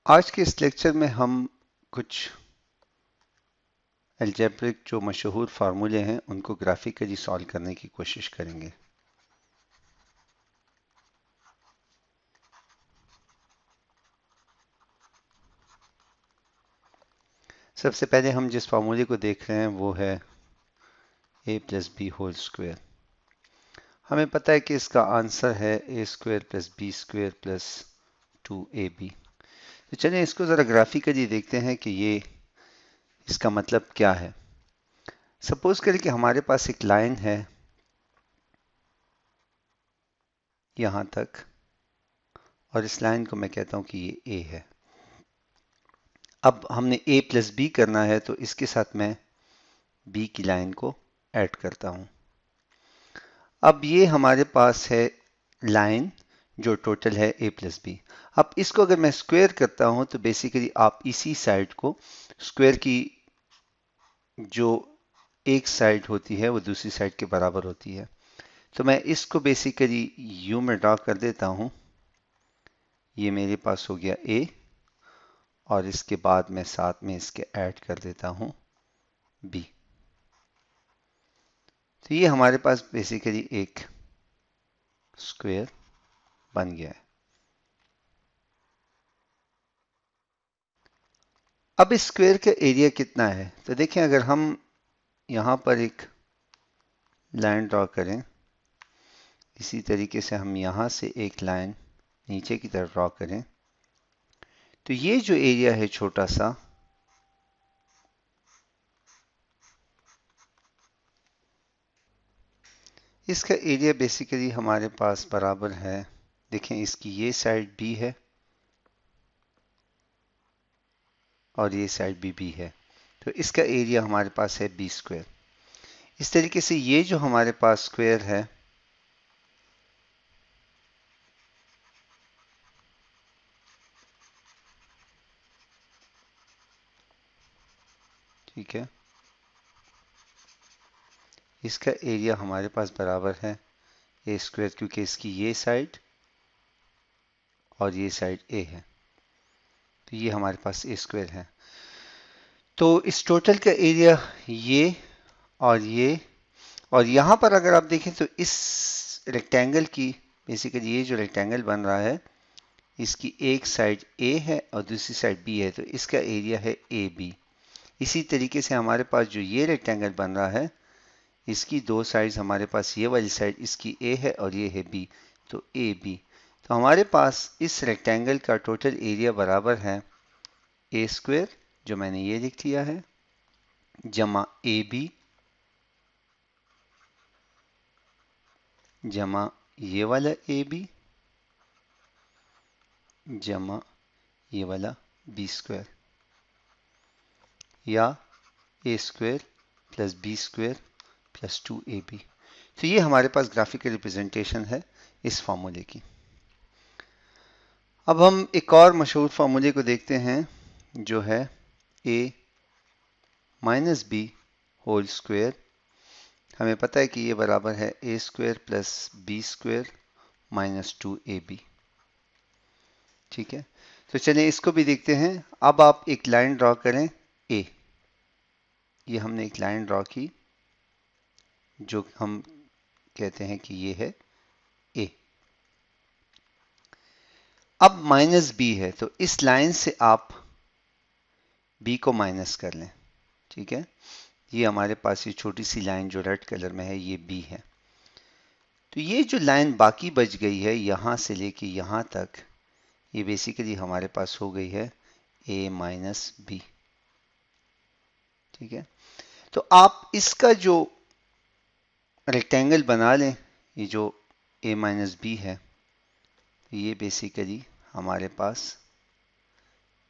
आज के इस लेक्चर में हम कुछ अलजेब्रिक जो मशहूर फार्मूले हैं उनको ग्राफिकली सॉल्व करने की कोशिश करेंगे। सबसे पहले हम जिस फार्मूले को देख रहे हैं वो है a plus B whole square. हमें पता है कि इसका आंसर है a square plus B square plus 2ab। तो चलिए इसको ज़रा ग्राफिकली देखते हैं कि ये इसका मतलब क्या है। सपोज करें कि हमारे पास एक लाइन है यहाँ तक और इस लाइन को मैं कहता हूँ कि ये a है। अब हमने a प्लस बी करना है तो इसके साथ मैं b की लाइन को ऐड करता हूं। अब ये हमारे पास है लाइन जो टोटल है a प्लस बी। अब इसको अगर मैं स्क्वायर करता हूं तो बेसिकली आप इसी साइड को स्क्वायर की जो एक साइड होती है वो दूसरी साइड के बराबर होती है। तो मैं इसको बेसिकली यू में ड्रा कर देता हूं। ये मेरे पास हो गया a और इसके बाद मैं साथ में इसके ऐड कर देता हूं b। तो ये हमारे पास बेसिकली एक स्क्वायर बन गया है। अब इस स्क्वायर का एरिया कितना है तो देखें, अगर हम यहाँ पर एक लाइन ड्रॉ करें, इसी तरीके से हम यहाँ से एक लाइन नीचे की तरफ ड्रॉ करें, तो ये जो एरिया है छोटा सा, इसका एरिया बेसिकली हमारे पास बराबर है, देखें इसकी ये साइड b है और ये साइड भी b है, तो इसका एरिया हमारे पास है b स्क्वायर। इस तरीके से ये जो हमारे पास स्क्वायर है ठीक है, इसका एरिया हमारे पास बराबर है ए स्क्वायर, क्योंकि इसकी ये साइड और ये साइड a है, तो ये हमारे पास ए स्क्वायर है। तो इस टोटल का एरिया ये और ये, और यहाँ पर अगर आप देखें तो इस रेक्टेंगल की बेसिकली ये जो रेक्टेंगल बन रहा है इसकी एक साइड a है और दूसरी साइड b है, तो इसका एरिया है AB। इसी तरीके से हमारे पास जो ये रेक्टेंगल बन रहा है इसकी दो साइड्स, हमारे पास ये वाली साइड इसकी a है और ये है b, तो AB। तो हमारे पास इस रेक्टेंगल का टोटल एरिया बराबर है a स्क्वायर, जो मैंने ये लिख दिया है, जमा AB जमा ये वाला AB जमा ये वाला b स्क्वायर, या a square plus b square plus 2ab। तो ये हमारे पास ग्राफिकल रिप्रेजेंटेशन है इस फार्मूले की। अब हम एक और मशहूर फार्मूले को देखते हैं जो है a minus B whole square. हमें पता है कि ये बराबर है a square plus b square minus 2ab। ठीक है, तो चलिए इसको भी देखते हैं। अब आप एक लाइन ड्रॉ करें a, ये हमने एक लाइन ड्रॉ की जो हम कहते हैं कि ये है a। अब माइनस b है तो इस लाइन से आप b को माइनस कर लें। ठीक है, ये हमारे पास ये छोटी सी लाइन जो रेड कलर में है ये b है। तो ये जो लाइन बाकी बच गई है यहां से लेके यहां तक, ये बेसिकली हमारे पास हो गई है a माइनस बी। ठीक है, तो आप इसका जो रेक्टेंगल बना लें, ये जो a माइनस बी है, ये बेसिकली हमारे पास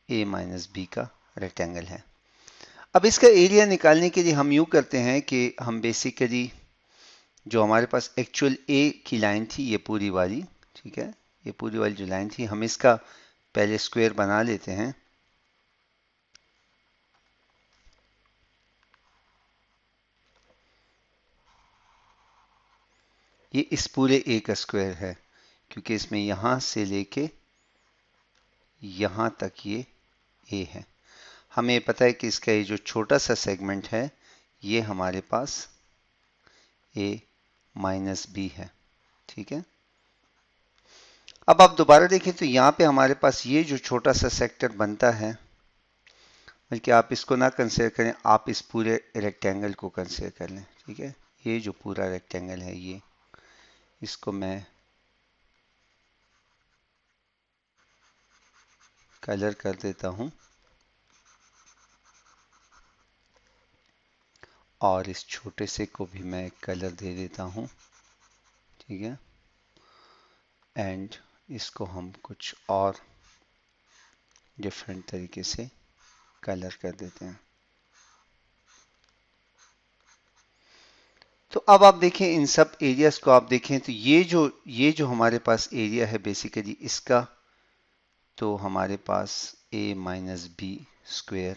a माइनस बी का रेक्टेंगल है। अब इसका एरिया निकालने के लिए हम यूं करते हैं कि हम बेसिकली जो हमारे पास एक्चुअल a की लाइन थी ये पूरी वाली, ठीक है, ये पूरी वाली जो लाइन थी हम इसका पहले स्क्वायर बना लेते हैं। ये इस पूरे a का स्क्वायर है, क्योंकि इसमें यहां से लेके यहाँ तक ये ए है। हमें पता है कि इसका ये जो छोटा सा सेगमेंट है ये हमारे पास ए माइनस बी है। ठीक है, अब आप दोबारा देखें तो यहाँ पे हमारे पास ये जो छोटा सा सेक्टर बनता है, बल्कि आप इसको ना कंसिडर करें, आप इस पूरे रेक्टेंगल को कंसिडर कर लें। ठीक है, ये जो पूरा रेक्टेंगल है ये, इसको मैं कलर कर देता हूँ और इस छोटे से को भी मैं कलर दे देता हूँ। ठीक है, एंड इसको हम कुछ और डिफरेंट तरीके से कलर कर देते हैं। तो अब आप देखें इन सब एरियाज को, आप देखें तो ये जो हमारे पास एरिया है बेसिकली इसका, तो हमारे पास a माइनस बी स्क्वेयर,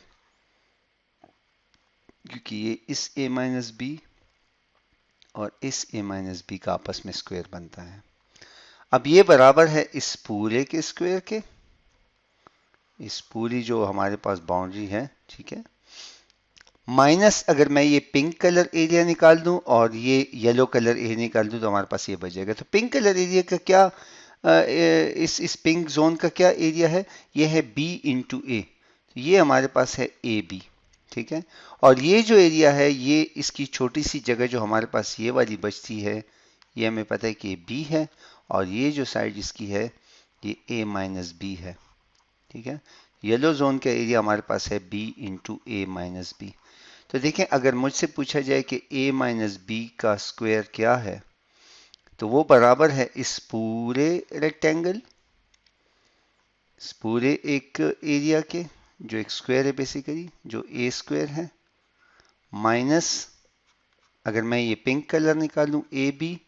क्योंकि ये इस a माइनस बी और इस a माइनस बी का आपस में स्क्वायर बनता है। अब ये बराबर है इस पूरे के स्क्वायर के, इस पूरी जो हमारे पास बाउंड्री है। ठीक है, माइनस अगर मैं ये पिंक कलर एरिया निकाल दूं और ये येलो कलर एरिया निकाल दूं तो हमारे पास ये बचेगा। तो पिंक कलर एरिया का क्या, इस पिंक जोन का क्या एरिया है, ये है b इंटू ए। तो ये हमारे पास है ए बी। ठीक है, और ये जो एरिया है ये इसकी छोटी सी जगह जो हमारे पास ये वाली बचती है, ये हमें पता है कि b है, और ये जो साइड इसकी है ये a माइनस बी है। ठीक है, येलो जोन का एरिया हमारे पास है b इंटू ए माइनस बी। तो देखें अगर मुझसे पूछा जाए कि a माइनस बी का स्क्वायर क्या है, तो वो बराबर है इस पूरे रेक्टेंगल, इस पूरे एक एरिया के, जो एक स्क्वायर है बेसिकली, जो ए स्क्वायर है, माइनस अगर मैं ये पिंक कलर निकालूं ए बी,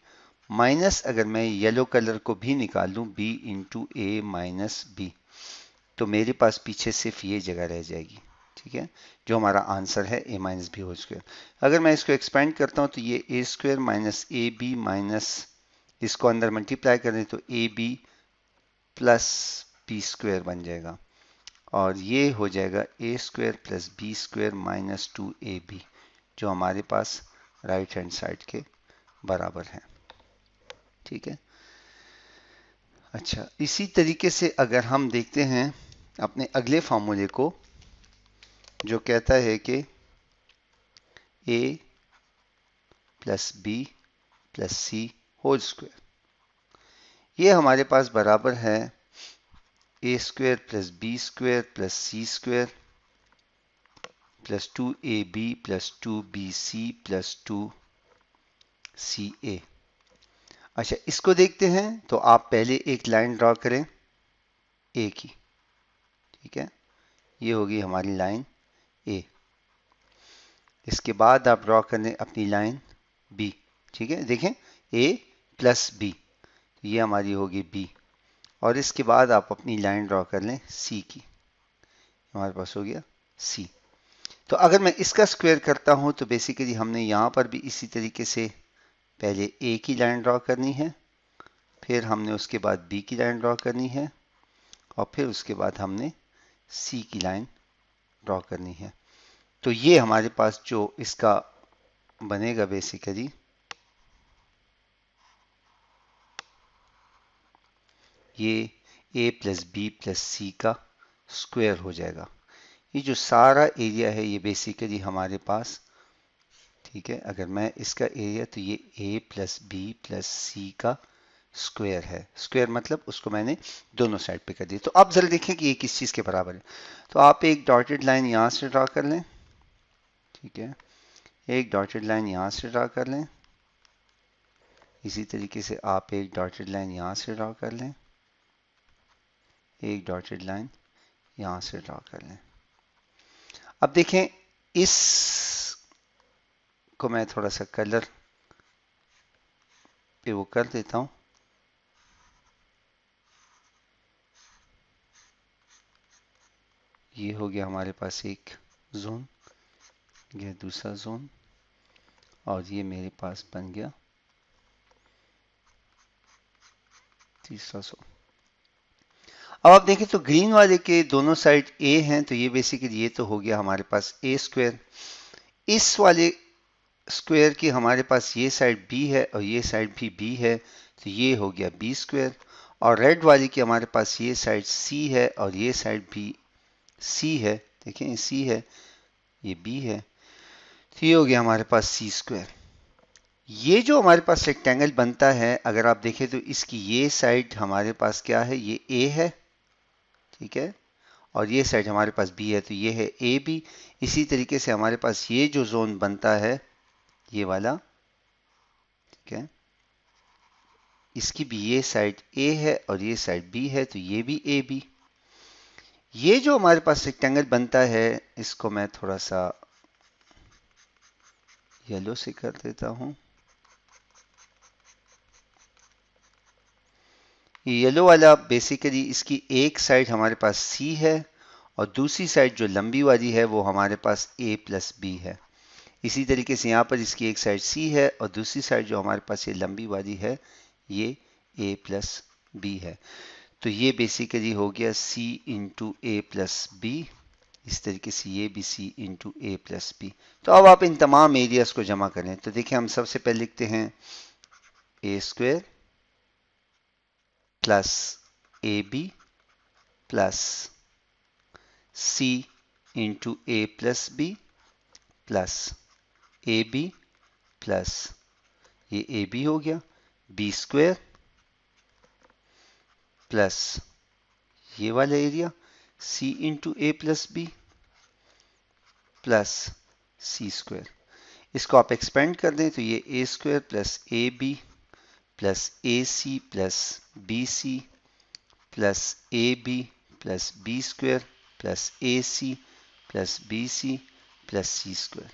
माइनस अगर मैं येलो कलर को भी निकाल दूं b इंटू ए माइनस बी, तो मेरे पास पीछे सिर्फ ये जगह रह जाएगी। ठीक है, जो हमारा आंसर है a minus B whole square. अगर मैं इसको एक्सपेंड करता हूं तो ये a square minus a b minus, इसको अंदर मल्टीप्लाई करें तो a b plus B square बन जाएगा, और ये हो जाएगा a square plus B square minus two a b, जो हमारे पास राइट हैंड साइड के बराबर है। ठीक है, अच्छा इसी तरीके से अगर हम देखते हैं अपने अगले फार्मूले को, जो कहता है कि a plus b plus c whole square, ये हमारे पास बराबर है ए square plus B square plus c square plus two a b plus two b c plus two c a. अच्छा इसको देखते हैं, तो आप पहले एक लाइन ड्रॉ करें ए की। ठीक है, ये होगी हमारी लाइन ए। इसके बाद आप ड्रॉ करें अपनी लाइन बी। ठीक है, देखें ए प्लस बी, ये हमारी होगी बी, और इसके बाद आप अपनी लाइन ड्रॉ कर लें सी की, हमारे पास हो गया सी। तो अगर मैं इसका स्क्वायर करता हूं तो बेसिकली हमने यहां पर भी इसी तरीके से पहले ए की लाइन ड्रॉ करनी है, फिर हमने उसके बाद बी की लाइन ड्रॉ करनी है, और फिर उसके बाद हमने सी की लाइन ड्रॉ करनी है। तो ये हमारे पास जो इसका बनेगा बेसिकली, ये a प्लस बी प्लस सी का स्क्वायर हो जाएगा। ये जो सारा एरिया है ये बेसिकली हमारे पास, ठीक है, अगर मैं इसका एरिया, तो ये a प्लस बी प्लस सी का स्क्वायर है। स्क्वायर मतलब उसको मैंने दोनों साइड पे कर दिया। तो अब जरा देखें कि ये किस चीज़ के बराबर है। तो आप एक डॉटेड लाइन यहाँ से ड्रा कर लें। ठीक है, एक डॉटेड लाइन यहाँ से ड्रा कर लें, इसी तरीके से आप एक डॉटेड लाइन यहाँ से ड्रा कर लें, एक डॉटेड लाइन यहाँ से ड्रा कर लें। अब देखें इस को मैं थोड़ा सा कलर पे वो कर देता हूँ। ये हो गया हमारे पास एक जोन, यह दूसरा जोन, और ये मेरे पास बन गया तीसरा जोन। अब आप देखें तो ग्रीन वाले के दोनों साइड ए हैं, तो ये बेसिकली ये तो हो गया हमारे पास ए स्क्वायर। इस वाले स्क्वायर की हमारे पास ये साइड बी है और ये साइड भी बी है, तो ये हो गया बी स्क्वायर। और रेड वाली की हमारे पास ये साइड सी है और ये साइड भी सी है, देखें सी है, ये बी है, तो ये हो गया हमारे पास सी स्क्वायर। ये जो हमारे पास रेक्टेंगल बनता है, अगर आप देखें तो इसकी ये साइड हमारे पास क्या है, ये ए है, ठीक है, और ये साइड हमारे पास बी है, तो ये है ए बी। इसी तरीके से हमारे पास ये जो जोन बनता है ये वाला, ठीक है, इसकी भी ये साइड ए है और ये साइड बी है, तो ये भी ए बी। ये जो हमारे पास रेक्टेंगल बनता है, इसको मैं थोड़ा सा येलो से कर देता हूं। ये येलो वाला बेसिकली इसकी एक साइड हमारे पास सी है और दूसरी साइड जो लंबी वाली है वो हमारे पास a प्लस बी है। इसी तरीके से यहाँ पर इसकी एक साइड सी है और दूसरी साइड जो हमारे पास ये लंबी वाली है ये a प्लस बी है। तो ये बेसिकली हो गया c into a plus B. इस तरीके से ये भी c into a plus B. तो अब आप इन तमाम एरियाज को जमा करें, तो देखिए हम सबसे पहले लिखते हैं a square plus a b plus c into a plus b plus a b plus ये ए बी हो गया बी स्क्वायर प्लस ये वाला area c into a plus b plus c square. इसको आप एक्सपेंड कर दें तो ये a square plus a b plus a c plus b c plus a b plus B square plus a c plus b c plus c square.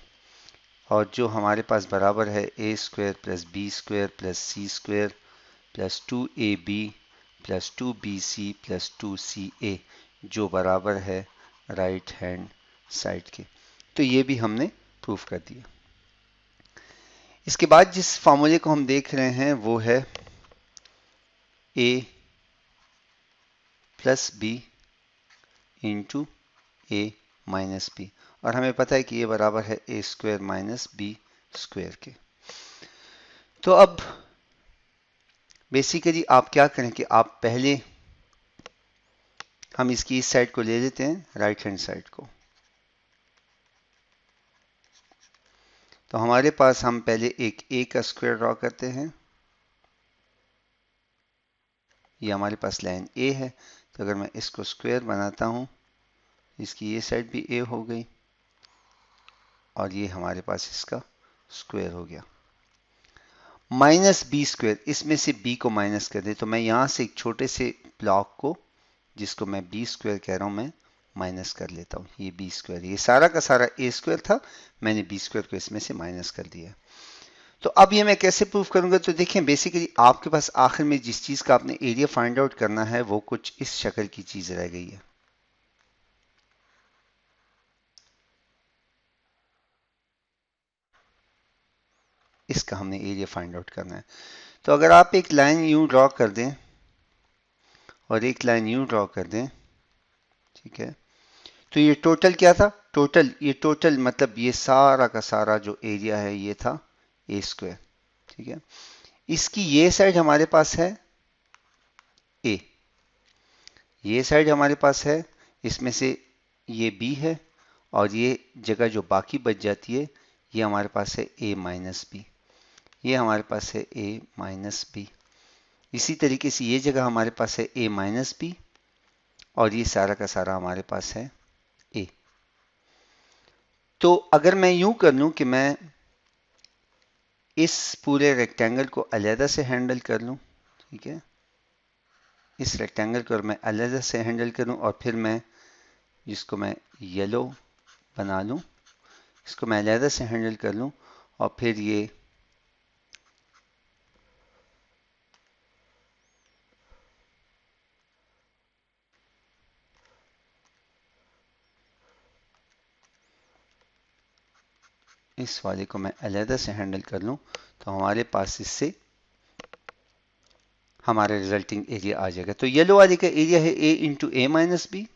और जो हमारे पास बराबर है ए square plus B square plus c square plus 2ab plus 2bc plus 2ca, जो बराबर है right hand side के। तो ये भी हमने प्रूफ कर दिया। इसके बाद जिस फार्मूले को हम देख रहे हैं वो है a plus B into A minus B, और हमें पता है कि ये बराबर है ए स्क्वायर माइनस बी स्क्वायर के। तो अब बेसिकली आप क्या करें कि आप पहले हम इसकी इस साइड को ले लेते हैं, राइट हैंड साइड को। तो हमारे पास हम पहले एक ए का स्क्वायर ड्रॉ करते हैं। ये हमारे पास लाइन ए है, तो अगर मैं इसको स्क्वायर बनाता हूं, इसकी ये साइड भी ए हो गई और ये हमारे पास इसका स्क्वायर हो गया। माइनस बी स्क्वायर, इसमें से बी को माइनस कर दे, तो मैं यहां से एक छोटे से ब्लॉक को, जिसको मैं बी स्क्वायर कह रहा हूं, मैं माइनस कर लेता हूं। ये बी स्क्वायर, ये सारा का सारा ए स्क्वायर था, मैंने बी स्क्वायर को इसमें से माइनस कर दिया। तो अब ये मैं कैसे प्रूफ करूंगा, तो देखें बेसिकली आपके पास आखिर में जिस चीज का आपने एरिया फाइंड आउट करना है वो कुछ इस शक्ल की चीज रह गई है। इसका हमने एरिया फाइंड आउट करना है। तो अगर आप एक लाइन यूं ड्रॉ कर दें और एक लाइन यूं ड्रॉ कर दें, ठीक है, तो ये टोटल क्या था, टोटल, ये टोटल मतलब ये सारा का सारा जो एरिया है ये था ए स्क्वायर, ठीक है। इसकी ये साइड हमारे पास है ए, ये साइड हमारे पास है, इसमें से ये बी है, और ये जगह जो बाकी बच जाती है ये हमारे पास है ए माइनस बी, ये हमारे पास है ए माइनस बी। इसी तरीके से ये जगह हमारे पास है ए माइनस बी और ये सारा का सारा हमारे पास है ए। तो अगर मैं यूं कर लूं कि मैं इस पूरे रेक्टेंगल को अलहदा से हैंडल कर लूं, ठीक है, इस रेक्टेंगल को मैं अलहदा से हैंडल करूं और फिर मैं जिसको मैं येलो बना लूं, इसको मैं अलहदा से हैंडल कर लूं और फिर ये इस वाले को मैं अलहदा से हैंडल कर लूं, तो हमारे पास इससे हमारा रिजल्टिंग एरिया आ जाएगा। तो येलो वाले का एरिया है a into A minus b,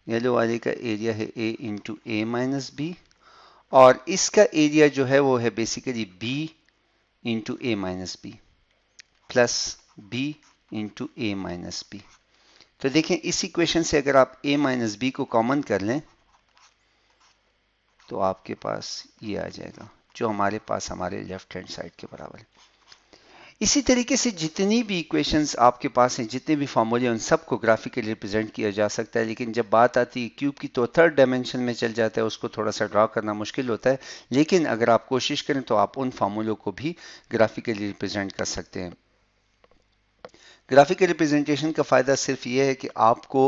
yellow वाले का एरिया है a into A minus B, और इसका एरिया जो है वो है बेसिकली b इंटू ए minus b plus b into ए माइनस बी। तो देखें इस इक्वेशन से अगर आप a माइनस बी को कॉमन कर लें तो आपके पास ये आ जाएगा, जो हमारे पास हमारे लेफ्ट हैंड साइड के बराबर है। इसी तरीके से जितनी भी इक्वेशंस आपके पास हैं, जितने भी फॉर्मूले, उन सबको ग्राफिकली रिप्रेजेंट किया जा सकता है, लेकिन जब बात आती है क्यूब की तो थर्ड डायमेंशन में चल जाता है, उसको थोड़ा सा ड्रा करना मुश्किल होता है। लेकिन अगर आप कोशिश करें तो आप उन फॉर्मूलों को भी ग्राफिकली रिप्रेजेंट कर सकते हैं। ग्राफिकल रिप्रेजेंटेशन का फ़ायदा सिर्फ ये है कि आपको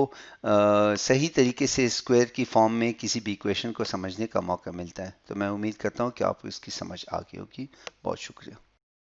सही तरीके से स्क्वायर की फॉर्म में किसी भी इक्वेशन को समझने का मौका मिलता है। तो मैं उम्मीद करता हूँ कि आपको इसकी समझ आ गई होगी। बहुत शुक्रिया।